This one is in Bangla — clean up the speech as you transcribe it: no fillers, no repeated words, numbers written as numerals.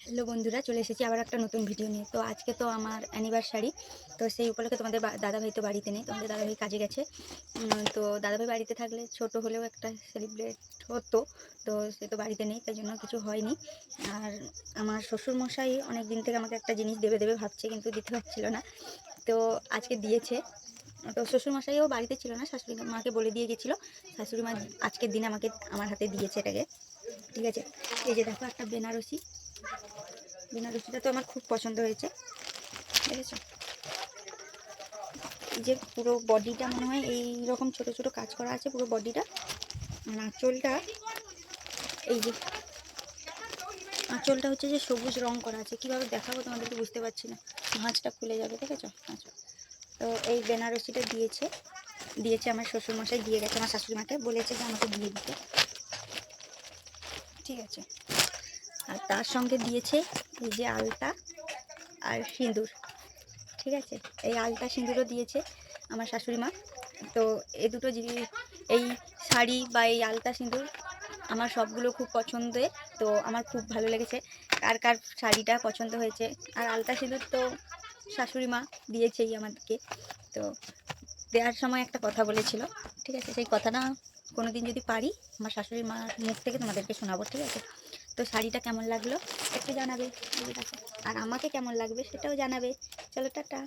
হ্যালো বন্ধুরা, চলে এসেছি আবার একটা নতুন ভিডিও নিয়ে। তো আজকে তো আমার অ্যানিভার্সারি, তো সেই উপলক্ষে তোমাদের দাদাভাই তো বাড়িতে নেই, তোমাদের দাদাভাই কাজে গেছে। তো দাদাভাই বাড়িতে থাকলে ছোট হলেও একটা সেলিব্রেট হতো, তো সে তো বাড়িতে নেই, তাই জন্য কিছু হয়নি। আর আমার শ্বশুরমশাই অনেক দিন থেকে আমাকে একটা জিনিস দেবে দেবে ভাবছে, কিন্তু দিতে পারছিল না, তো আজকে দিয়েছে। তো শ্বশুরমশাইও বাড়িতে ছিল না, শাশুড়ি মাকে বলে দিয়ে গেছিলো, শাশুড়ি মা আজকের দিনে আমাকে আমার হাতে দিয়েছে এটাকে। ঠিক আছে, এই যে দেখো একটা বেনারসি, বেনারসিটা তো আমার খুব পছন্দ হয়েছে, দেখেছো? এই যে পুরো বডিটা মনে হয় এই রকম ছোট ছোট কাজ করা আছে পুরো বডিটা। আর আঁচলটা, এই যে আঁচলটা হচ্ছে যে সবুজ রং করা আছে, কীভাবে দেখাবো তোমাদেরকে বুঝতে পারছি না, ভাঁজটা খুলে যাবে, দেখেছো? আচ্ছা, তো এই বেনারসিটা দিয়েছে দিয়েছে আমার শ্বশুরমশাই, দিয়ে গেছে আমার শাশুড়ি মাকে, বলেছে যে আমাকে দিয়ে দিতে। ঠিক আছে, আর তার সঙ্গে দিয়েছে এই যে আলতা আর সিঁদুর। ঠিক আছে, এই আলতা সিঁদুরও দিয়েছে আমার শাশুড়ি মা। তো এই দুটো জিনিস, এই শাড়ি বা এই আলতা সিঁদুর আমার সবগুলো খুব পছন্দের, তো আমার খুব ভালো লেগেছে। কার কার শাড়িটা পছন্দ হয়েছে, আর আলতা সিঁদুর তো শাশুড়ি মা দিয়েছেই আমাদেরকে। তো দেওয়ার সময় একটা কথা বলেছিল, ঠিক আছে? সেই কথাটা কোনো দিন যদি পারি আমার শাশুড়ি মার মুখ থেকে তোমাদেরকে শোনাবো, ঠিক আছে? তো শাড়িটা কেমন লাগলো একটু জানাবে, আর আমাকে কেমন লাগবে সেটাও জানাবে। চলো, টাটা।